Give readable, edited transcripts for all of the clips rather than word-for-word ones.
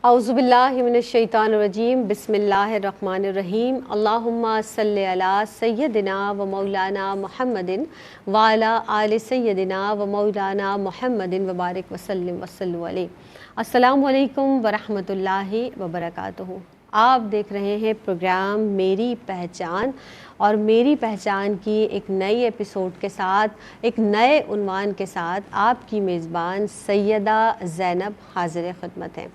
اعوذ باللہ من الشیطان الرجیم بسم اللہ الرحمن الرحیم اللہم صلی علی سیدنا و مولانا محمد وعلی آل سیدنا و مولانا محمد وبارک وسلم وصلو علیہ۔ السلام علیکم ورحمۃ اللہ وبرکاتہ۔ آپ دیکھ رہے ہیں پروگرام میری پہچان، اور میری پہچان کی ایک نئی ایپیسوڈ کے ساتھ، ایک نئے عنوان کے ساتھ آپ کی میزبان سیدہ زینب حاضر خدمت ہیں۔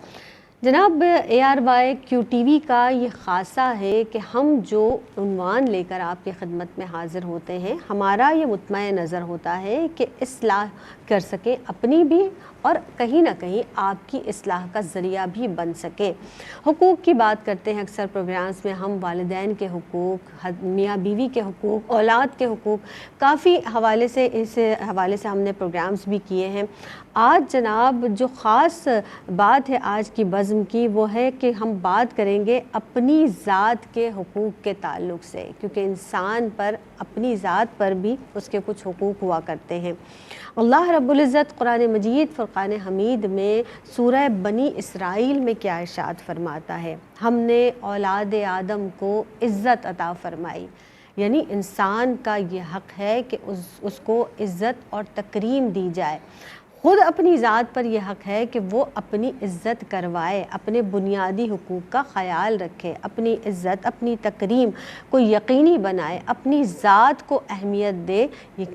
جناب ARYQTV کا یہ خاصہ ہے کہ ہم جو عنوان لے کر آپ کی خدمت میں حاضر ہوتے ہیں، ہمارا یہ مطمع نظر ہوتا ہے کہ اصلاح کر سکیں اپنی بھی، اور کہیں نہ کہیں آپ کی اصلاح کا ذریعہ بھی بن سکے۔ حقوق کی بات کرتے ہیں اکثر پروگرامز میں ہم، والدین کے حقوق، میاں بیوی کے حقوق، اولاد کے حقوق، کافی حوالے سے اس حوالے سے ہم نے پروگرامز بھی کیے ہیں۔ آج جناب جو خاص بات ہے آج کی بزم کی، وہ ہے کہ ہم بات کریں گے اپنی ذات کے حقوق کے تعلق سے، کیونکہ انسان پر اپنی ذات پر بھی اس کے کچھ حقوق ہوا کرتے ہیں۔ اللہ رب العزت قرآن مجید فرقان حمید میں سورہ بنی اسرائیل میں کیا ارشاد فرماتا ہے؟ ہم نے اولاد آدم کو عزت عطا فرمائی، یعنی انسان کا یہ حق ہے کہ اس کو عزت اور تکریم دی جائے۔ خود اپنی ذات پر یہ حق ہے کہ وہ اپنی عزت کروائے، اپنے بنیادی حقوق کا خیال رکھے، اپنی عزت، اپنی تکریم کو یقینی بنائے، اپنی ذات کو اہمیت دے۔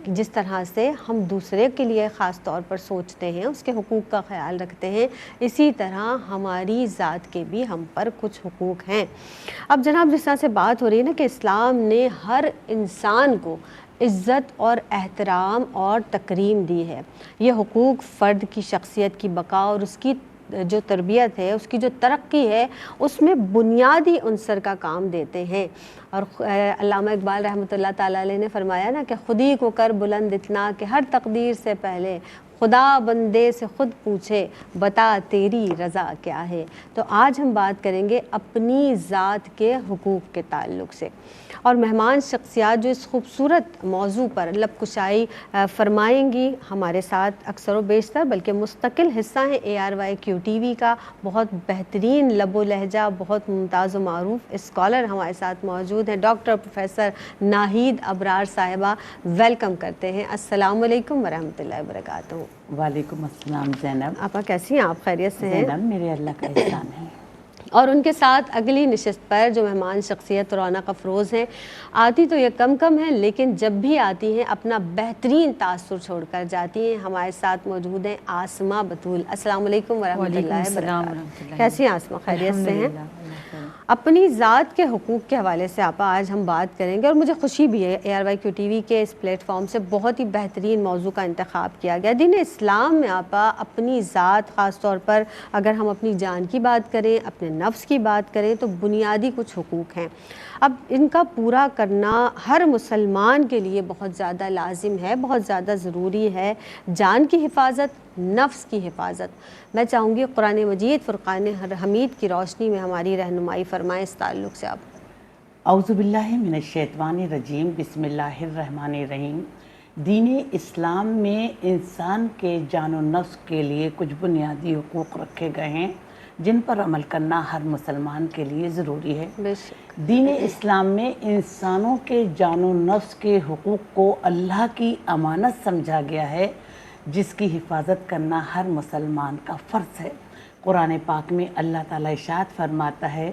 جس طرح سے ہم دوسرے کے لیے خاص طور پر سوچتے ہیں، اس کے حقوق کا خیال رکھتے ہیں، اسی طرح ہماری ذات کے بھی ہم پر کچھ حقوق ہیں۔ اب جناب جس طرح سے بات ہو رہی ہے نا کہ اسلام نے ہر انسان کو عزت اور احترام اور تکریم دی ہے۔ یہ حقوق فرد کی شخصیت کی بقا اور اس کی جو تربیت ہے، اس کی جو ترقی ہے، اس میں بنیادی عنصر کا کام دیتے ہیں۔ اور علامہ اقبال رحمۃ اللہ تعالیٰ علیہ نے فرمایا نا کہ خودی کو کر بلند اتنا کہ ہر تقدیر سے پہلے خدا بندے سے خود پوچھے بتا تیری رضا کیا ہے۔ تو آج ہم بات کریں گے اپنی ذات کے حقوق کے تعلق سے، اور مہمان شخصیات جو اس خوبصورت موضوع پر لب کشائی فرمائیں گی ہمارے ساتھ اکثر و بیشتر، بلکہ مستقل حصہ ہیں ARYQTV کا، بہت بہترین لب و لہجہ، بہت ممتاز و معروف اسکالر ہمارے ساتھ موجود ہیں، ڈاکٹر پروفیسر ناہید ابرار صاحبہ۔ ویلکم کرتے ہیں۔ السلام علیکم ورحمۃ اللہ وبرکاتہ۔ وعلیکم السلام زینب۔ آپا کیسی ہیں؟ آپ خیریت سے ہیں؟ زینب میرے اللہ کا احسان ہے۔ اور ان کے ساتھ اگلی نشست پر جو مہمان شخصیت رونق افروز ہیں، آتی تو یہ کم ہیں، لیکن جب بھی آتی ہیں اپنا بہترین تاثر چھوڑ کر جاتی ہیں۔ ہمارے ساتھ موجود ہیں آسمہ بطول۔ السلام علیکم ورحمۃ اللہ وبرکاتہ۔ کیسی ہیں آسمہ؟ خیریت سے ہیں؟ اپنی ذات کے حقوق کے حوالے سے آپا آج ہم بات کریں گے، اور مجھے خوشی بھی ہے ARYQTV کے اس پلیٹ فارم سے بہت ہی بہترین موضوع کا انتخاب کیا گیا۔ دین اسلام میں آپا اپنی ذات، خاص طور پر اگر ہم اپنی جان کی بات کریں، اپنے نفس کی بات کریں، تو بنیادی کچھ حقوق ہیں۔ اب ان کا پورا کرنا ہر مسلمان کے لیے بہت زیادہ لازم ہے، بہت زیادہ ضروری ہے۔ جان کی حفاظت، نفس کی حفاظت۔ میں چاہوں گی قرآن مجید فرقان حمید کی روشنی میں ہماری رہنمائی فرمائیں اس تعلق سے آپ۔ اعوذ باللہ من الشیطان الرجیم بسم اللہ الرحمن الرحیم۔ دین اسلام میں انسان کے جان و نفس کے لیے کچھ بنیادی حقوق رکھے گئے ہیں جن پر عمل کرنا ہر مسلمان کے لیے ضروری ہے۔ دین اسلام میں انسانوں کے جان و نفس کے حقوق کو اللہ کی امانت سمجھا گیا ہے، جس کی حفاظت کرنا ہر مسلمان کا فرض ہے۔ قرآن پاک میں اللہ تعالیٰ ارشاد فرماتا ہے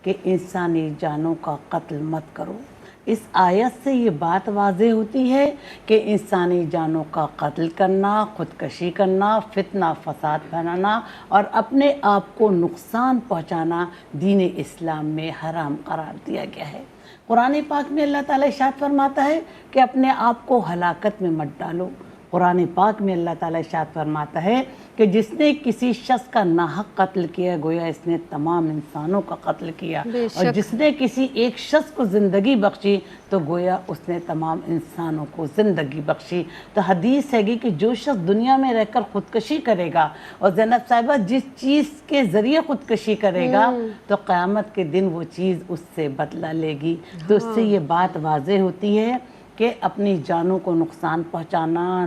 کہ انسانی جانوں کا قتل مت کرو۔ اس آیت سے یہ بات واضح ہوتی ہے کہ انسانی جانوں کا قتل کرنا، خودکشی کرنا، فتنہ فساد پھیلانا اور اپنے آپ کو نقصان پہنچانا دین اسلام میں حرام قرار دیا گیا ہے۔ قرآن پاک میں اللہ تعالیٰ ارشاد فرماتا ہے کہ اپنے آپ کو ہلاکت میں مت ڈالو۔ قرآن پاک میں اللہ تعالیٰ ارشاد فرماتا ہے کہ جس نے کسی شخص کا ناحق قتل کیا، گویا اس نے تمام انسانوں کا قتل کیا، اور جس نے کسی ایک شخص کو زندگی بخشی تو گویا اس نے تمام انسانوں کو زندگی بخشی۔ تو حدیث ہے کہ جو شخص دنیا میں رہ کر خودکشی کرے گا، اور زینب صاحبہ جس چیز کے ذریعے خودکشی کرے گا تو قیامت کے دن وہ چیز اس سے بدلہ لے گی۔ تو اس سے یہ بات واضح ہوتی ہے کہ اپنی جانوں کو نقصان پہنچانا،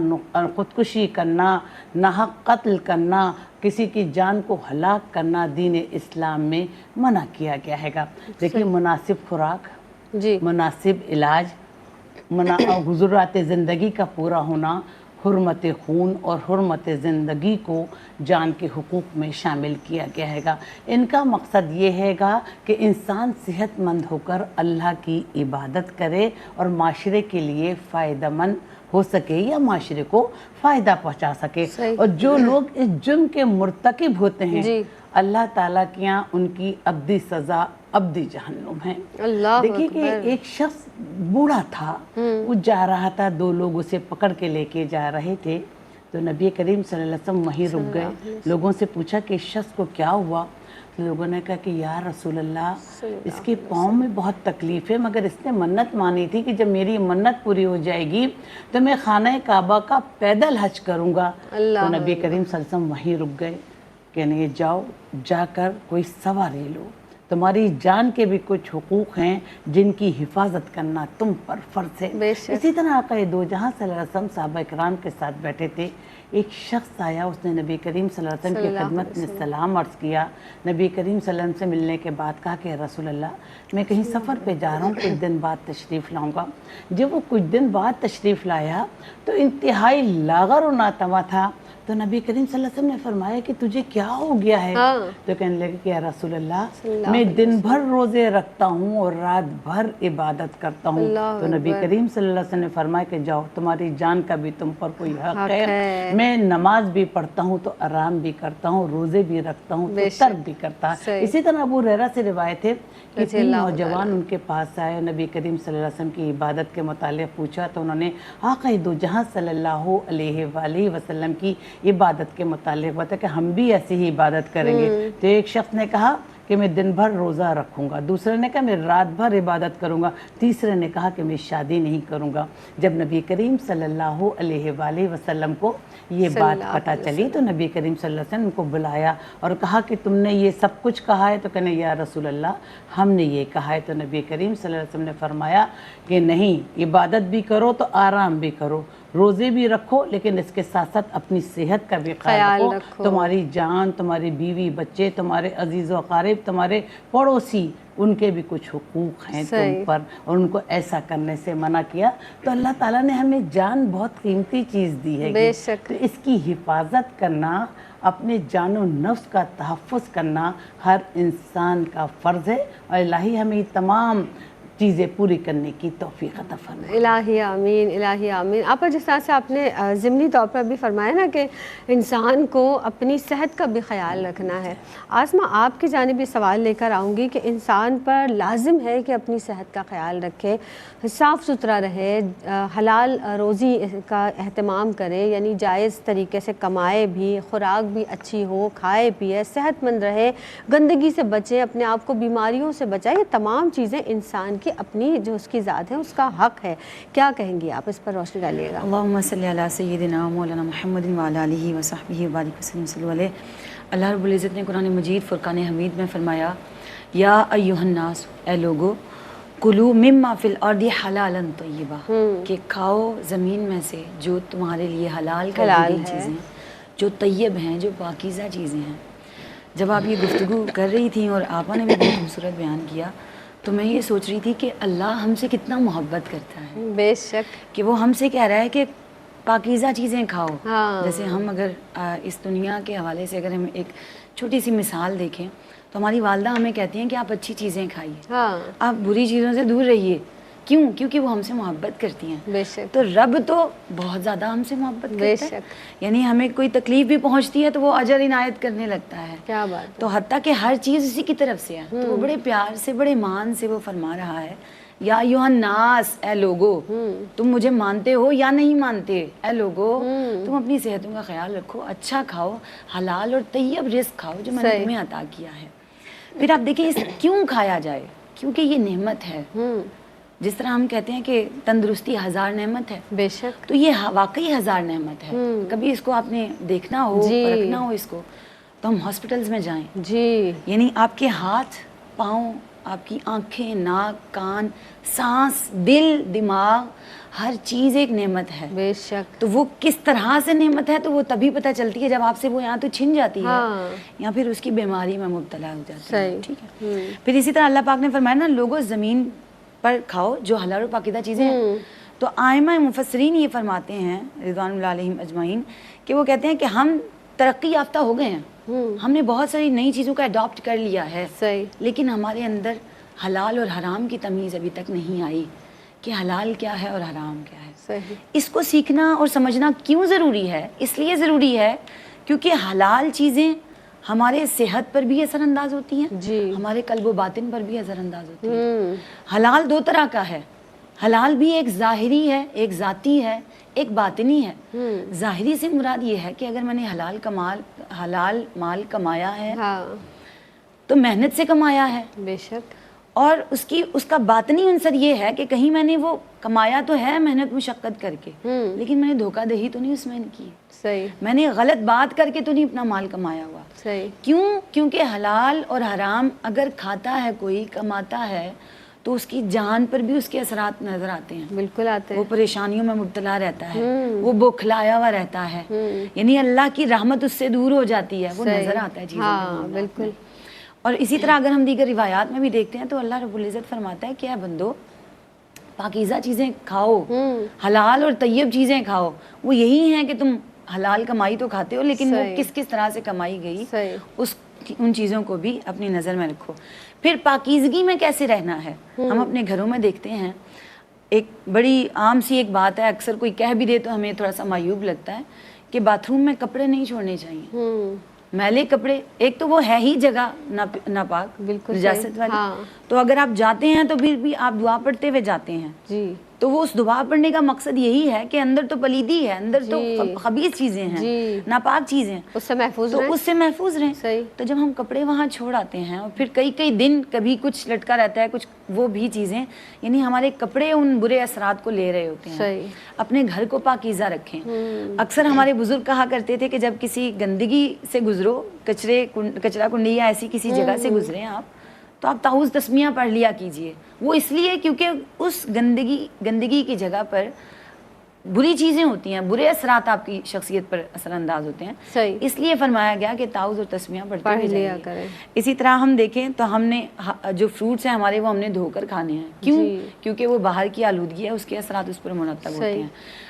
خودکشی کرنا، ناحق قتل کرنا، کسی کی جان کو ہلاک کرنا دین اسلام میں منع کیا گیا ہے گا۔ دیکھیے مناسب خوراک، جی مناسب علاج، حضورات زندگی کا پورا ہونا، حرمت خون اور حرمت زندگی کو جان کے حقوق میں شامل کیا گیا ہے گا۔ ان کا مقصد یہ ہے گا کہ انسان صحت مند ہو کر اللہ کی عبادت کرے اور معاشرے کے لیے فائدہ مند ہو سکے یا معاشرے کو فائدہ پہنچا سکے۔ اور جو لوگ اس جرم کے مرتکب ہوتے ہیں اللہ تعالیٰ کے یہاں ان کی ابدی سزا ابدی جہنم ہے۔ دیکھیے کہ ایک شخص بوڑھا تھا، وہ جا رہا تھا، دو لوگ اسے پکڑ کے لے کے جا رہے تھے، تو نبی کریم صلی اللہ علیہ وسلم وہیں رک گئے۔ لوگوں سے پوچھا کہ اس شخص کو کیا ہوا؟ لوگوں نے کہا کہ یا رسول اللہ اس کے پاؤں میں بہت تکلیف ہے، مگر اس نے منت مانی تھی کہ جب میری منت پوری ہو جائے گی تو میں خانہ کعبہ کا پیدل حج کروں گا۔ تو نبی کریم صلی اللہ علیہ وسلم وہیں رک گئے، کہنے جاؤ، جا کر کوئی سواری لو، تمہاری جان کے بھی کچھ حقوق ہیں جن کی حفاظت کرنا تم پر فرض ہے۔ اسی طرح آقا دو جہاں صلی اللہ علیہ وسلم صحابہ کرام کے ساتھ بیٹھے تھے، ایک شخص آیا، اس نے نبی کریم صلی اللہ علیہ وسلم کی خدمت میں سلام عرض کیا۔ نبی کریم صلی اللہ علیہ وسلم سے ملنے کے بعد کہا کہ رسول اللہ میں کہیں سفر پہ جا رہا ہوں، کچھ دن بعد تشریف لاؤں گا۔ جب وہ کچھ دن بعد تشریف لایا تو انتہائی لاغر و ناتواں تھا، تو نبی کریم صلی اللہ علیہ وسلم نے فرمایا کہ تجھے کیا ہو گیا ہے؟ تو کہنے لگے کہ یا رسول اللہ میں دن بھر روزے رکھتا ہوں اور رات بھر عبادت کرتا ہوں۔ تو نبی کریم صلی اللہ علیہ وسلم نے فرمایا کہ جاؤ، تمہاری جان کا بھی تم پر کوئی حق ہے، میں نماز بھی پڑھتا ہوں تو آرام بھی کرتا ہوں، روزے بھی رکھتا ہوں تو ترک بھی کرتا ہے۔ اسی طرح ابو ہریرہ سے روایت ہے کہ تین نوجوان ان کے پاس آئے، نبی کریم صلی اللہ علیہ وسلم کی عبادت کے متعلق پوچھا تو انہوں نے آقا دو جہاں صلی اللہ علیہ وآلہ وسلم کی عبادت کے متعلق بتا کہ ہم بھی ایسی ہی عبادت کریں گے۔ تو ایک شخص نے کہا کہ میں دن بھر روزہ رکھوں گا، دوسرے نے کہا میں رات بھر عبادت کروں گا، تیسرے نے کہا کہ میں شادی نہیں کروں گا۔ جب نبی کریم صلی اللہ علیہ وآلہ وسلم کو یہ بات پتہ چلی تو نبی کریم صلی اللہ علیہ وسلم کو بلایا اور کہا کہ تم نے یہ سب کچھ کہا ہے؟ تو کہنے یا رسول اللہ ہم نے یہ کہا ہے۔ تو نبی کریم صلی اللہ علیہ وسلم نے فرمایا کہ نہیں، عبادت بھی کرو تو آرام بھی کرو، روزے بھی رکھو، لیکن اس کے ساتھ ساتھ اپنی صحت کا بھی خیال رکھو۔ تمہاری جان، تمہاری بیوی بچے، تمہارے عزیز و اقارب، تمہارے پڑوسی، ان کے بھی کچھ حقوق ہیں تم پر، اور ان کو ایسا کرنے سے منع کیا۔ تو اللہ تعالیٰ نے ہمیں جان بہت قیمتی چیز دی ہے، تو اس کی حفاظت کرنا، اپنے جان و نفس کا تحفظ کرنا ہر انسان کا فرض ہے، اور الہی ہمیں تمام چیزیں پوری کرنے کی توفیق عطا فرمائے۔ الہی آمین، الہی آمین۔ آپ جس طرح سے آپ نے ضمنی طور پر بھی فرمایا نا کہ انسان کو اپنی صحت کا بھی خیال رکھنا ہے، آسما آپ کی جانب یہ سوال لے کر آؤں گی کہ انسان پر لازم ہے کہ اپنی صحت کا خیال رکھے، صاف ستھرا رہے، حلال روزی کا اہتمام کرے، یعنی جائز طریقے سے کمائے بھی، خوراک بھی اچھی ہو، کھائے پیے، صحت مند رہے، گندگی سے بچے، اپنے آپ کو بیماریوں سے بچائے۔ یہ تمام چیزیں انسان کی اپنی جو اس کی ذات ہے اس کا حق ہے، کیا کہیں گی آپ اس پر روشنی ڈالیے گا؟ اللہم صلی علی سیدنا مولانا محمد وعلی آلہ وصحبہ وبارک وسلم صلی علیہ۔ اللہ رب العزت نے قرآن مجید فرقان حمید میں فرمایا یا ایھا الناس، اے لوگو، کلوا مما فی الارض حلالا طیبا، کہ کھاؤ زمین میں سے جو تمہارے لیے حلال کر دی گئی چیزیں، جو طیب ہیں، جو پاکیزہ چیزیں ہیں۔ جب آپ یہ گفتگو کر رہی تھیں اور آپا نے بھی بہت خوبصورت بیان کیا، تو میں یہ سوچ رہی تھی کہ اللہ ہم سے کتنا محبت کرتا ہے، بے شک، کہ وہ ہم سے کہہ رہا ہے کہ پاکیزہ چیزیں کھاؤ۔ جیسے ہم اگر اس دنیا کے حوالے سے اگر ہم ایک چھوٹی سی مثال دیکھیں تو ہماری والدہ ہمیں کہتی ہیں کہ آپ اچھی چیزیں کھائیے، آپ بری چیزوں سے دور رہیے۔ کیوں؟ کیونکہ وہ ہم سے محبت کرتی ہیں۔ بے شک، تو رب تو بہت زیادہ ہم سے محبت کرتا ہے، یعنی ہمیں کوئی تکلیف بھی پہنچتی ہے تو وہ اجر عنایت کرنے لگتا ہے۔ کیا بات! تو حتیٰ کہ ہر چیز اسی کی طرف سے ہے، تو وہ بڑے پیار سے، بڑے مان سے وہ فرما رہا ہے یا ایھا الناس، اے لوگو، تم مجھے مانتے ہو یا نہیں مانتے؟ اے لوگو، تم اپنی صحتوں کا خیال رکھو، اچھا کھاؤ، حلال اور طیب رزق کھاؤ جو میں نے تمہیں عطا کیا ہے۔ پھر آپ دیکھیں اس کیوں کھایا جائے؟ کیونکہ یہ نعمت ہے۔ جس طرح ہم کہتے ہیں کہ تندرستی ہزار نعمت ہے، بے شک، تو یہ واقعی ہزار نعمت ہے۔ کبھی اس کو آپ نے دیکھنا ہو، پرکھنا ہو اس کو، تو ہم ہاسپٹلز میں جائیں، یعنی آپ کے ہاتھ، پاؤں، آپ کی آنکھیں، ناک، کان، سانس، دل، دماغ، ہر چیز ایک نعمت ہے، بے شک، تو وہ کس طرح سے نعمت ہے تو وہ تبھی پتہ چلتی ہے جب آپ سے وہ یہاں تو چھن جاتی ہے یا پھر اس کی بیماری میں مبتلا ہو جاتی ہے. ٹھیک ہے. پھر اسی طرح اللہ پاک نے فرمایا نا لوگوں زمین پر کھاؤ جو حلال و پاکیزہ چیزیں ہیں. تو ائمہ مفسرین یہ فرماتے ہیں رضوان اللہ علیہم اجمعین کہ وہ کہتے ہیں کہ ہم ترقی یافتہ ہو گئے ہیں، ہم نے بہت ساری نئی چیزوں کا اڈاپٹ کر لیا ہے، لیکن ہمارے اندر حلال اور حرام کی تمیز ابھی تک نہیں آئی کہ حلال کیا ہے اور حرام کیا ہے. اس کو سیکھنا اور سمجھنا کیوں ضروری ہے؟ اس لیے ضروری ہے کیونکہ حلال چیزیں ہمارے صحت پر بھی اثر انداز ہوتی ہیں، ہمارے قلب و باطن پر بھی اثر انداز ہوتی ہیں. حلال دو طرح کا ہے، حلال بھی ایک ظاہری ہے، ایک ذاتی ہے، ایک باطنی ہے. ظاہری سے مراد یہ ہے کہ اگر میں نے حلال مال کمایا ہے تو محنت سے کمایا ہے، بے شک، اور اس کا باطنی عنصر یہ ہے کہ کہیں میں نے وہ کمایا تو ہے محنت مشقت کر کے، لیکن میں نے دھوکہ دہی تو نہیں اس میں کی، صحیح، میں نے غلط بات کر کے تو نہیں اپنا مال کمایا ہوا. صحیح. کیونکہ حلال اور حرام اگر کھاتا ہے کوئی، کماتا ہے، تو اس کی جان پر بھی اس کے اثرات نظر آتے ہیں. بالکل آتے ہیں. وہ پریشانیوں میں مبتلا رہتا ہے، وہ بوکھلایا ہوا رہتا ہے، یعنی اللہ کی رحمت اس سے دور ہو جاتی ہے، وہ نظر آتا ہے چیزوں کے معاملات میں. بالکل. اور اسی طرح اگر ہم دیگر روایات میں بھی دیکھتے ہیں تو اللہ رب العزت فرماتا ہے کہ اے بندو پاکیزہ چیزیں کھاؤ، حلال اور طیب چیزیں کھاؤ. وہ یہی ہیں کہ تم حلال کمائی تو کھاتے ہو، لیکن وہ کس طرح سے کمائی گئی ان چیزوں کو بھی اپنی نظر میں رکھو. پھر پاکیزگی میں کیسے رہنا ہے؟ ہم اپنے گھروں میں دیکھتے ہیں ایک بڑی عام سی ایک بات ہے، اکثر کوئی کہہ بھی دے تو ہمیں تھوڑا سا معیوب لگتا ہے کہ باتھ روم میں کپڑے نہیں چھوڑنے چاہیے. میلے کپڑے، ایک تو وہ ہے ہی جگہ ناپاک، نجاست والی، تو اگر آپ جاتے ہیں تو پھر بھی آپ دعا پڑھتے ہوئے جاتے ہیں، تو وہ اس دعا پڑھنے کا مقصد یہی ہے کہ اندر تو پلیدی ہے، اندر تو خبیث چیزیں ہیں، ناپاک چیزیں، اس سے محفوظ رہیں. تو جب ہم کپڑے وہاں چھوڑ آتے ہیں اور پھر کئی دن کبھی کچھ لٹکا رہتا ہے، کچھ وہ بھی چیزیں، یعنی ہمارے کپڑے ان برے اثرات کو لے رہے ہوتے ہیں. اپنے گھر کو پاکیزہ رکھیں. اکثر ہمارے بزرگ کہا کرتے تھے کہ جب کسی گندگی سے گزرو، کچرا کنڈی یا ایسی کسی جگہ سے گزریں آپ، تو آپ تعوذ تسمیہ پڑھ لیا کیجئے. وہ اس لیے کیونکہ اس گندگی کی جگہ پر بری چیزیں ہوتی ہیں، برے اثرات آپ کی شخصیت پر اثر انداز ہوتے ہیں، اس لیے فرمایا گیا کہ تعوذ اور تسمیہ پڑھتے لیا کریں. اسی طرح ہم دیکھیں تو ہم نے جو فروٹس ہیں ہمارے وہ ہم نے دھو کر کھانے ہیں. کیونکہ وہ باہر کی آلودگی ہے، اس کے اثرات اس پر مرتب ہوتے ہیں.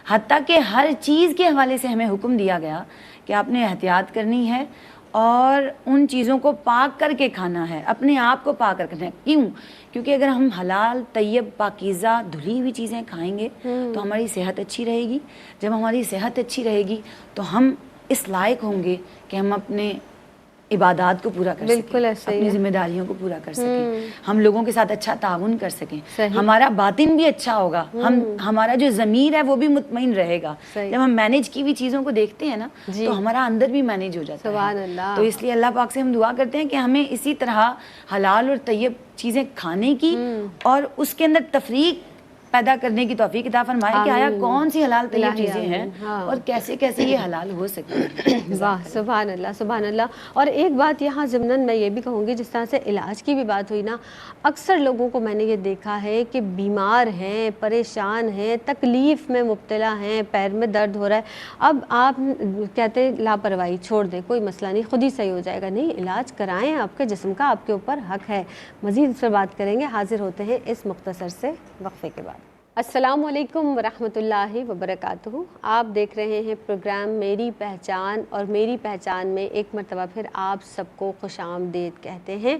حتیٰ کہ ہر چیز کے حوالے سے ہمیں حکم دیا گیا کہ آپ نے احتیاط کرنی ہے اور ان چیزوں کو پاک کر کے کھانا ہے، اپنے آپ کو پاک کر کے کھانا ہے. کیوں؟ کیونکہ اگر ہم حلال طیب پاکیزہ دھلی ہوئی چیزیں کھائیں گے تو ہماری صحت اچھی رہے گی. جب ہماری صحت اچھی رہے گی تو ہم اس لائق ہوں گے کہ ہم اپنے عبادات کو پورا کر سکیں، اپنی ذمہ داریوں کو پورا کر سکیں، ہم لوگوں کے ساتھ اچھا تعاون کر سکیں. ہمارا باطن بھی اچھا ہوگا، ہمارا جو ضمیر ہے وہ بھی مطمئن رہے گا. جب ہم مینیج کی ہوئی چیزوں کو دیکھتے ہیں نا تو ہمارا اندر بھی مینیج ہو جاتا ہے. تو اس لیے اللہ پاک سے ہم دعا کرتے ہیں کہ ہمیں اسی طرح حلال اور طیب چیزیں کھانے کی اور اس کے اندر تفریق پیدا کرنے کی توفیق عطا فرمائے کہ آیا کون سی حلال طیب چیزیں ہیں اور کیسے کیسے یہ حلال ہو سکتی ہیں. واہ، سبحان اللہ، سبحان اللہ. اور ایک بات یہاں ضمناً میں یہ بھی کہوں گی، جس طرح سے علاج کی بھی بات ہوئی نا، اکثر لوگوں کو میں نے یہ دیکھا ہے کہ بیمار ہیں، پریشان ہیں، تکلیف میں مبتلا ہیں، پیر میں درد ہو رہا ہے. اب آپ کہتے ہیں لاپرواہی چھوڑ دیں، کوئی مسئلہ نہیں، خود ہی صحیح ہو جائے گا. نہیں، علاج کرائیں، آپ کے جسم کا آپ کے اوپر حق ہے. مزید اس پر بات کریں گے. حاضر ہوتے ہیں اس مختصر سے وقفے کے بعد. السلام علیکم ورحمۃ اللہ وبرکاتہ. آپ دیکھ رہے ہیں پروگرام میری پہچان، اور میری پہچان میں ایک مرتبہ پھر آپ سب کو خوش آمدید کہتے ہیں.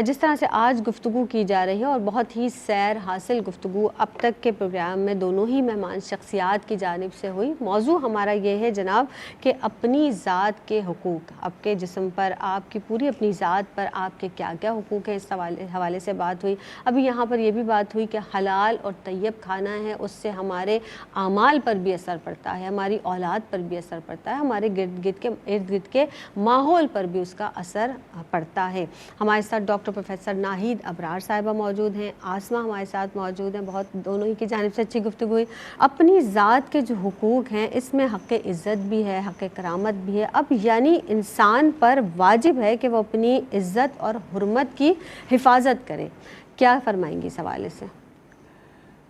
جس طرح سے آج گفتگو کی جا رہی ہے اور بہت ہی سیر حاصل گفتگو اب تک کے پروگرام میں دونوں ہی مہمان شخصیات کی جانب سے ہوئی. موضوع ہمارا یہ ہے جناب کہ اپنی ذات کے حقوق، آپ کے جسم پر، آپ کی پوری اپنی ذات پر آپ کے کیا کیا حقوق ہیں، اس حوالے سے بات ہوئی. ابھی یہاں پر یہ بھی بات ہوئی کہ حلال اور طیب کھانا ہے، اس سے ہمارے اعمال پر بھی اثر پڑتا ہے، ہماری اولاد پر بھی اثر پڑتا ہے، ہمارے ارد گرد کے ماحول پر بھی اس کا اثر پڑتا ہے. ہمارے ساتھ ڈاکٹر پروفیسر ناہید ابرار صاحبہ موجود ہیں، آسمہ ہمارے ساتھ موجود ہیں. بہت دونوں ہی کی جانب سے اچھی گفتگو ہوئی. اپنی ذات کے جو حقوق ہیں اس میں حق عزت بھی ہے، حق کرامت بھی ہے. اب یعنی انسان پر واجب ہے کہ وہ اپنی عزت اور حرمت کی حفاظت کرے. کیا فرمائیں گی اس حوالے سے؟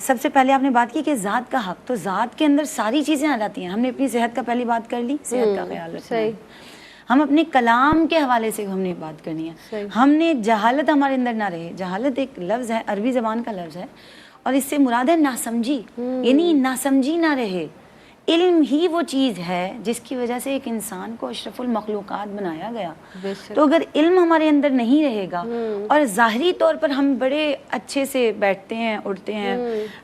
سب سے پہلے آپ نے بات کی کہ ذات کا حق، تو ذات کے اندر ساری چیزیں آ جاتی ہیں. ہم نے اپنی صحت کا پہلی بات کر لی، صحت کا خیال رکھنا ہے. ہم اپنے کلام کے حوالے سے ہم نے بات کرنی ہے. ہم نے جہالت ہمارے اندر نہ رہے. جہالت ایک لفظ ہے، عربی زبان کا لفظ ہے، اور اس سے مراد ہے ناسمجھی. یعنی ناسمجھی نہ رہے. علم ہی وہ چیز ہے جس کی وجہ سے ایک انسان کو اشرف المخلوقات بنایا گیا. تو اگر علم ہمارے اندر نہیں رہے گا، اور ظاہری طور پر ہم بڑے اچھے سے بیٹھتے ہیں، اٹھتے ہیں،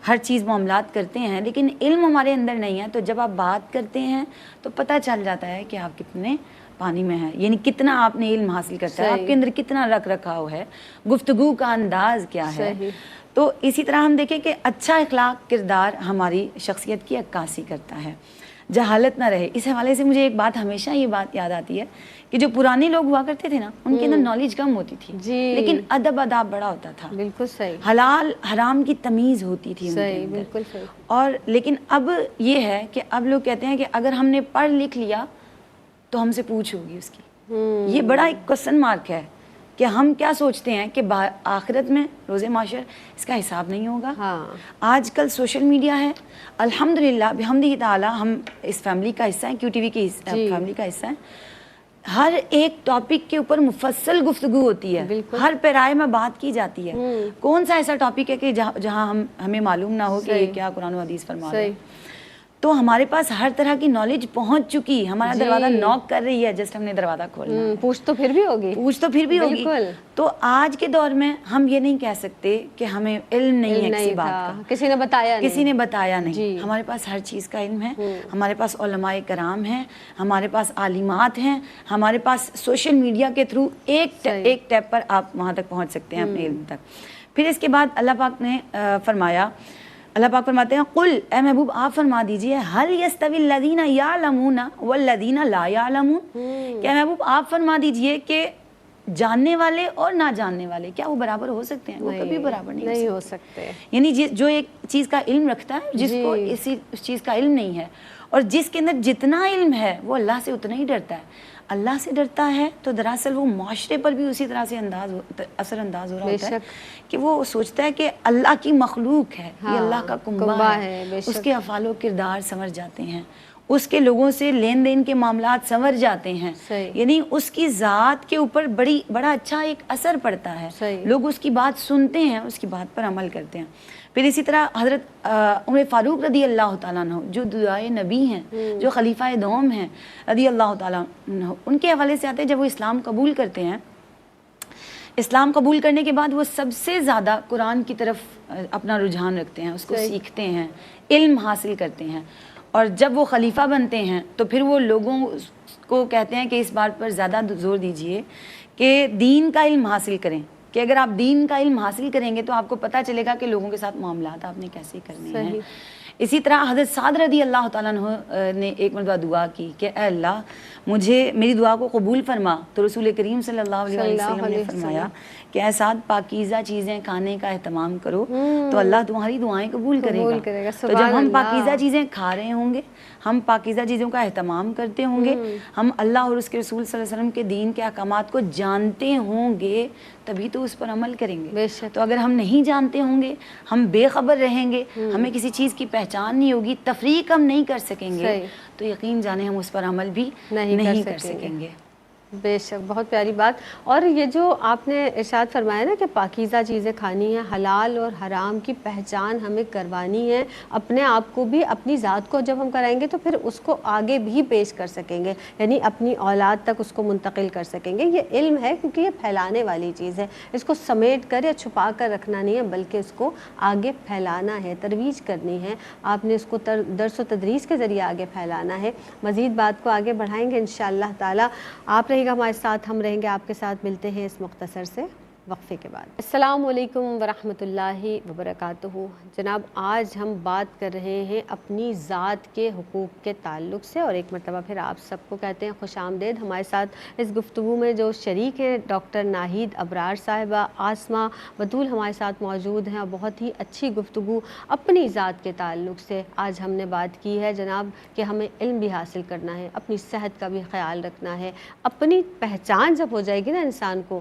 ہر چیز معاملات کرتے ہیں، لیکن علم ہمارے اندر نہیں ہے، تو جب آپ بات کرتے ہیں تو پتہ چل جاتا ہے کہ آپ کتنے پانی میں ہیں. یعنی کتنا آپ نے علم حاصل کرتا ہے، آپ کے اندر کتنا رکھ رکھاؤ ہے، گفتگو کا انداز کیا ہے. تو اسی طرح ہم دیکھیں کہ اچھا اخلاق کردار ہماری شخصیت کی عکاسی کرتا ہے. جہالت نہ رہے. اس حوالے سے مجھے ایک بات ہمیشہ یہ بات یاد آتی ہے کہ جو پرانے لوگ ہوا کرتے تھے نا، ان کے اندر نالج کم ہوتی تھی، لیکن ادب اداب بڑا ہوتا تھا. بالکل صحیح. حلال حرام کی تمیز ہوتی تھی ان کے اندر. بالکل صحیح. اور لیکن اب یہ ہے کہ اب لوگ کہتے ہیں کہ اگر ہم نے پڑھ لکھ لیا تو ہم سے پوچھ ہوگی اس کی. یہ بڑا ایک کوسچن مارک ہے کہ ہم کیا سوچتے ہیں کہ آخرت میں روز محشر اس کا حساب نہیں ہوگا. آج کل سوشل میڈیا ہے، الحمدللہ بحمدہ تعالی ہم اس فیملی کا حصہ ہیں، کیو ٹی وی کی فیملی کا حصہ ہیں. ہر ایک ٹاپک کے اوپر مفصل گفتگو ہوتی ہے، ہر پیرائے میں بات کی جاتی ہے. کون سا ایسا ٹاپک ہے کہ جہاں ہمیں معلوم نہ ہو کہ یہ کیا قرآن و حدیث فرما رہا ہے. تو ہمارے پاس ہر طرح کی نالج پہنچ چکی. ہمارا دروازہ نوک کر رہی ہے، جسٹ ہم نے دروازہ کھولنا. پوچھ تو پھر بھی ہوگی. تو آج کے دور میں ہم یہ نہیں کہہ سکتے کہ ہمیں علم نہیں ہے کسی بات کا، کسی نے بتایا نہیں. ہمارے پاس ہر چیز کا علم ہے. ہمارے پاس علماء کرام ہیں، ہمارے پاس عالمات ہیں، ہمارے پاس سوشل میڈیا کے تھرو ایک ٹیپ پر آپ وہاں تک پہنچ سکتے ہیں اپنے علم تک. پھر اس کے بعد اللہ پاک نے فرمایا، اللہ پاک فرماتے ہیں قل، اے محبوب آپ فرما دیجئے، هل يستوي الذين يعلمون والذين لا يعلمون، کہ محبوب آپ فرما دیجئے کہ جاننے والے اور نہ جاننے والے کیا وہ برابر ہو سکتے ہیں؟ وہ کبھی برابر نہیں ہو سکتے. یعنی جو ایک چیز کا علم رکھتا ہے، جس کو اس چیز کا علم نہیں ہے، اور جس کے اندر جتنا علم ہے وہ اللہ سے اتنا ہی ڈرتا ہے. اللہ سے ڈرتا ہے تو دراصل وہ معاشرے پر بھی اسی طرح سے اثر انداز ہو رہا ہوتا ہے کہ وہ سوچتا ہے کہ اللہ کی مخلوق ہے، یہ اللہ کا کنبہ ہے. اس کے افعال و کردار سمجھ جاتے ہیں، اس کے لوگوں سے لین دین کے معاملات سمجھ جاتے ہیں. یعنی اس کی ذات کے اوپر بڑا اچھا ایک اثر پڑتا ہے. لوگ اس کی بات سنتے ہیں، اس کی بات پر عمل کرتے ہیں. پھر اسی طرح حضرت عمر فاروق رضی اللہ تعالیٰ عنہ، جو دعائے نبی ہیں، جو خلیفہ دوم ہیں رضی اللہ تعالیٰ عنہ، ان کے حوالے سے آتے ہیں جب وہ اسلام قبول کرتے ہیں. اسلام قبول کرنے کے بعد وہ سب سے زیادہ قرآن کی طرف اپنا رجحان رکھتے ہیں، اس کو سیکھتے ہیں، علم حاصل کرتے ہیں. اور جب وہ خلیفہ بنتے ہیں تو پھر وہ لوگوں کو کہتے ہیں کہ اس بات پر زیادہ زور دیجئے کہ دین کا علم حاصل کریں، کہ اگر آپ دین کا علم حاصل کریں گے تو آپ کو پتہ چلے گا کہ لوگوں کے ساتھ معاملات آپ نے کیسے کرنے ہیں. اسی طرح حضرت سعد رضی اللہ تعالیٰ عنہ نے ایک مرتبہ دعا کی کہ اے اللہ مجھے میری دعا کو قبول فرما. تو رسول کریم صلی اللہ علیہ وسلم نے فرمایا کہ اے سعد پاکیزہ چیزیں کھانے کا اہتمام کرو تو اللہ تمہاری دعائیں قبول کرے گا. تو جب ہم پاکیزہ چیزیں کھا رہے ہوں گے، ہم پاکیزہ چیزوں کا اہتمام کرتے ہوں گے، ہم اللہ اور اس کے رسول صلی اللہ علیہ وسلم کے دین کے احکامات کو جانتے ہوں گے، تبھی تو اس پر عمل کریں گے. تو اگر ہم نہیں جانتے ہوں گے، ہم بے خبر رہیں گے، ہمیں کسی چیز کی پہچان نہیں ہوگی، تفریق ہم نہیں کر سکیں گے، تو یقین جانے ہم اس پر عمل بھی نہیں کر سکیں گے. بے شک، بہت پیاری بات. اور یہ جو آپ نے ارشاد فرمایا نا کہ پاکیزہ چیزیں کھانی ہیں، حلال اور حرام کی پہچان ہمیں کروانی ہے، اپنے آپ کو بھی، اپنی ذات کو جب ہم کرائیں گے تو پھر اس کو آگے بھی پیش کر سکیں گے، یعنی اپنی اولاد تک اس کو منتقل کر سکیں گے. یہ علم ہے کیونکہ یہ پھیلانے والی چیز ہے، اس کو سمیٹ کر یا چھپا کر رکھنا نہیں ہے، بلکہ اس کو آگے پھیلانا ہے، ترویج کرنی ہے. آپ نے اس کو درس و تدریس کے ذریعے آگے پھیلانا ہے. مزید بات کو آگے بڑھائیں گے انشاءاللہ تعالی. آپ رہے گا ہمارے ساتھ، ہم رہیں گے آپ کے ساتھ. ملتے ہیں اس مختصر سے وقفے کے بعد. السلام علیکم ورحمۃ اللہ وبرکاتہ. جناب آج ہم بات کر رہے ہیں اپنی ذات کے حقوق کے تعلق سے، اور ایک مرتبہ پھر آپ سب کو کہتے ہیں خوش آمدید. ہمارے ساتھ اس گفتگو میں جو شریک ہیں ڈاکٹر ناہید ابرار صاحبہ، آسمہ بطول ہمارے ساتھ موجود ہیں، اور بہت ہی اچھی گفتگو اپنی ذات کے تعلق سے آج ہم نے بات کی ہے جناب، کہ ہمیں علم بھی حاصل کرنا ہے، اپنی صحت کا بھی خیال رکھنا ہے. اپنی پہچان جب ہو جائے گی نا انسان کو،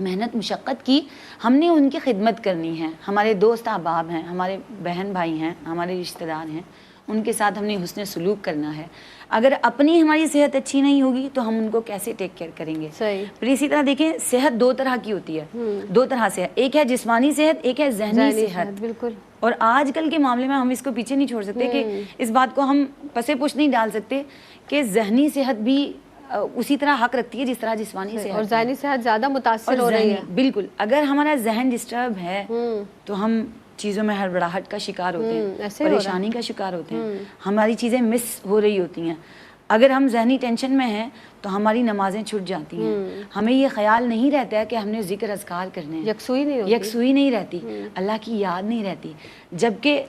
محنت مشقت کی، ہم نے ان کی خدمت کرنی ہے. ہمارے دوست احباب ہیں، ہمارے بہن بھائی ہیں، ہمارے رشتہ دار ہیں، ان کے ساتھ ہم نے حسن سلوک کرنا ہے. اگر اپنی ہماری صحت اچھی نہیں ہوگی تو ہم ان کو کیسے ٹیک کیئر کریں گے؟ صحیح. پھر اسی طرح دیکھیں صحت دو طرح کی ہوتی ہے، دو طرح سے، ایک ہے جسمانی صحت، ایک ہے ذہنی صحت. بالکل. اور آج کل کے معاملے میں ہم اس کو پیچھے نہیں چھوڑ سکتے کہ اس بات کو ہم پسے پوچھ نہیں ڈال سکتے کہ ذہنی صحت بھی اسی طرح حق رکھتی ہے جس طرح جسمانی صحت. اور ذہنی صحت زیادہ متاثر ہو رہی ہے. بالکل. اگر ہمارا ذہن ڈسٹرب ہے تو ہم چیزوں میں ہڑبڑاہٹ کا شکار ہوتے ہیں، پریشانی کا شکار ہوتے ہیں، ہماری چیزیں مس ہو رہی ہوتی ہیں. اگر ہم ذہنی ٹینشن میں ہیں تو ہماری نمازیں چھٹ جاتی ہیں، ہمیں یہ خیال نہیں رہتا ہے کہ ہم نے ذکر اذکار کرنے ہیں، یکسوئی نہیں رہتی، اللہ کی یاد نہیں رہتی. جبکہ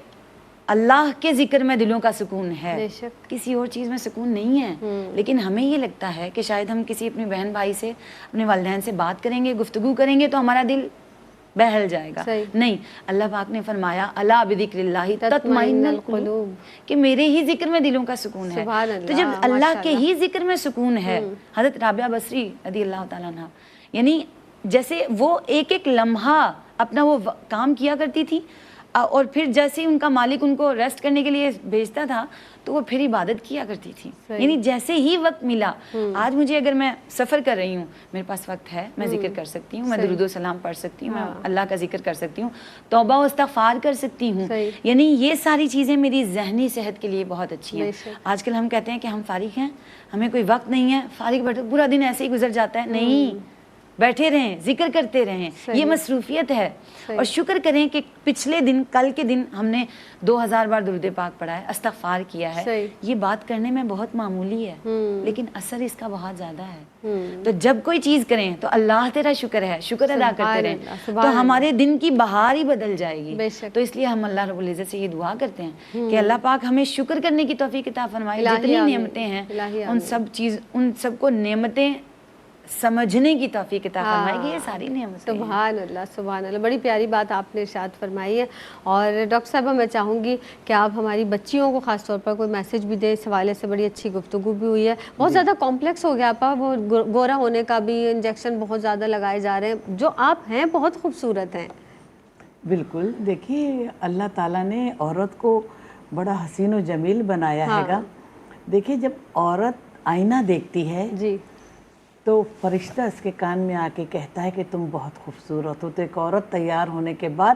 اللہ کے ذکر میں دلوں کا سکون ہے، کسی اور چیز میں سکون نہیں ہے. لیکن ہمیں یہ لگتا ہے کہ شاید ہم کسی اپنے بہن بھائی سے، اپنے والدین سے بات کریں گے، گفتگو کریں گے تو ہمارا دل بہل جائے گا. نہیں، اللہ پاک نے فرمایا الا بذکر اللہ تطمئن القلوب، کہ میرے ہی ذکر میں دلوں کا سکون ہے. تو جب اللہ کے ہی ذکر میں سکون ہے، حضرت رابعہ بصری رضی اللہ تعالیٰ عنہ، یعنی جیسے وہ ایک ایک لمحہ اپنا وہ کام کیا کرتی تھی، اور پھر جیسے ہی ان کا مالک ان کو ریسٹ کرنے کے لیے بھیجتا تھا تو وہ پھر عبادت کیا کرتی تھی. یعنی جیسے ہی وقت ملا، آج مجھے اگر میں سفر کر رہی ہوں، میرے پاس وقت ہے، میں ذکر کر سکتی ہوں، میں درود و سلام پڑھ سکتی ہوں، میں اللہ کا ذکر کر سکتی ہوں، توبہ و استغفار کر سکتی ہوں. یعنی یہ ساری چیزیں میری ذہنی صحت کے لیے بہت اچھی ہیں. آج کل ہم کہتے ہیں کہ ہم فارغ ہیں، ہمیں کوئی وقت نہیں ہے، فارغ بیٹھے پورا دن ایسے ہی گزر جاتا ہے. نہیں، بیٹھے رہیں، ذکر کرتے رہیں، یہ مصروفیت ہے. اور شکر کریں کہ پچھلے دن، کل کے دن ہم نے 2000 بار درود پاک پڑھا ہے، استغفار کیا ہے. یہ بات کرنے میں بہت معمولی ہے لیکن اثر اس کا بہت زیادہ ہے. تو جب کوئی چیز کریں تو اللہ تیرا شکر ہے، شکر ادا کرتے رہیں تو ہمارے دن کی بہار ہی بدل جائے گی. تو اس لیے ہم اللہ رب العزت سے یہ دعا کرتے ہیں کہ اللہ پاک ہمیں شکر کرنے کی توفیق عطا فرمائے. جتنی نعمتیں ہیں ان سب کو نعمتیں سمجھنے کی توفیق عطا فرمائے گی. یہ ساری نعمتیں. سبحان اللہ، سبحان اللہ. بڑی پیاری بات آپ نے ارشاد فرمائی ہے. اور ڈاکٹر صاحبہ میں چاہوں گی کہ آپ ہماری بچیوں کو خاص طور پر کوئی میسج بھی دیں. اس حوالے سے بڑی اچھی گفتگو بھی ہوئی ہے. بہت زیادہ کمپلیکس ہو گیا آپ، وہ گورا ہونے کا بھی انجیکشن بہت زیادہ لگائے جا رہے ہیں. جو آپ ہیں بہت خوبصورت ہیں. بالکل. دیکھیے اللہ تعالیٰ نے عورت کو بڑا حسین و جمیل بنایا ہے گا. دیکھیے جب عورت آئینہ دیکھتی ہے جی تو فرشتہ اس کے کان میں آ کے کہتا ہے کہ تم بہت خوبصورت ہو. تو ایک عورت تیار ہونے کے بعد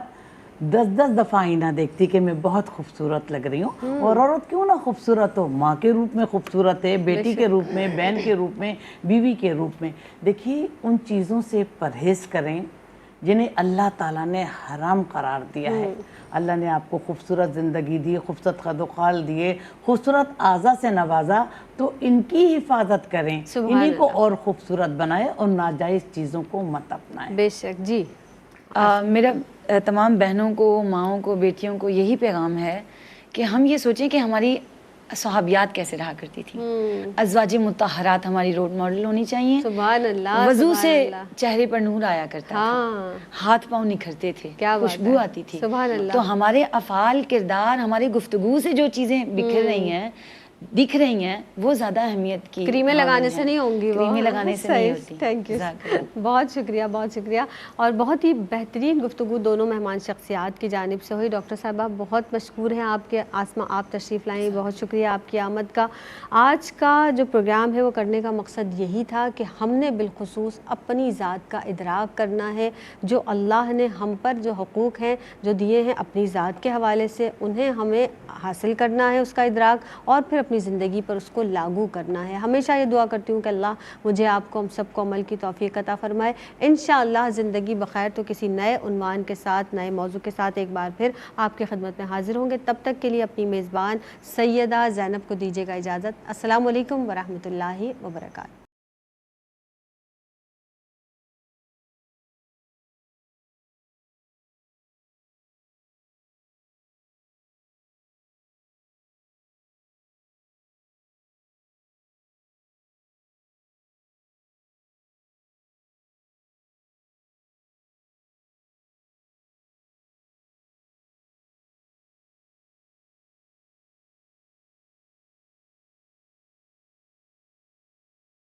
10 دفعہ آئینہ دیکھتی کہ میں بہت خوبصورت لگ رہی ہوں. اور عورت کیوں نہ خوبصورت ہو، ماں کے روپ میں خوبصورت ہے، بیٹی کے روپ میں، بہن کے روپ میں، بیوی کے روپ میں. دیکھیے ان چیزوں سے پرہیز کریں جنہیں اللہ تعالیٰ نے حرام قرار دیا ہے. اللہ نے آپ کو خوبصورت زندگی دی، خوبصورت خد و خال دیے، خوبصورت اعضاء سے نوازا، تو ان کی حفاظت کریں، انہیں کو اور خوبصورت بنائیں اور ناجائز چیزوں کو مت اپنائیں. بے شک. جی میرا تمام بہنوں کو، ماؤں کو، بیٹیوں کو یہی پیغام ہے کہ ہم یہ سوچیں کہ ہماری صحابیات کیسے رہا کرتی تھی. ازواج مطہرات ہماری رول ماڈل ہونی چاہیے. سبحان اللہ. وضو سے چہرے پر نور آیا کرتا تھا، ہاتھ پاؤں نکھرتے تھے، خوشبو آتی تھی. سبحان اللہ. تو ہمارے افعال، کردار، ہماری گفتگو سے جو چیزیں بکھر رہی ہیں، دکھ رہی ہیں، وہ زیادہ اہمیت کی. کریمیں لگانے سے نہیں ہوں گی، کریمیں لگانے سے نہیں ہوتی. Thank you. بہت شکریہ، بہت شکریہ. اور بہت ہی بہترین گفتگو دونوں مہمان شخصیات کی جانب سے ہوئی. ڈاکٹر صاحبہ بہت مشکور ہیں آپ کے. آسمہ آپ تشریف لائیں، بہت شکریہ آپ کی آمد کا. آج کا جو پروگرام ہے وہ کرنے کا مقصد یہی تھا کہ ہم نے بالخصوص اپنی ذات کا ادراک کرنا ہے. جو اللہ نے ہم پر جو حقوق ہیں جو دیے ہیں اپنی ذات کے حوالے سے، انہیں ہمیں حاصل کرنا ہے اس کا ادراک، اور پھر اپنی زندگی پر اس کو لاگو کرنا ہے. ہمیشہ یہ دعا کرتی ہوں کہ اللہ مجھے آپ کو، ہم سب کو عمل کی توفیق عطا فرمائے. انشاءاللہ زندگی بخیر تو کسی نئے عنوان کے ساتھ، نئے موضوع کے ساتھ ایک بار پھر آپ کی خدمت میں حاضر ہوں گے. تب تک کے لیے اپنی میزبان سیدہ زینب کو دیجیے گا اجازت. السلام علیکم ورحمۃ اللہ وبرکاتہ.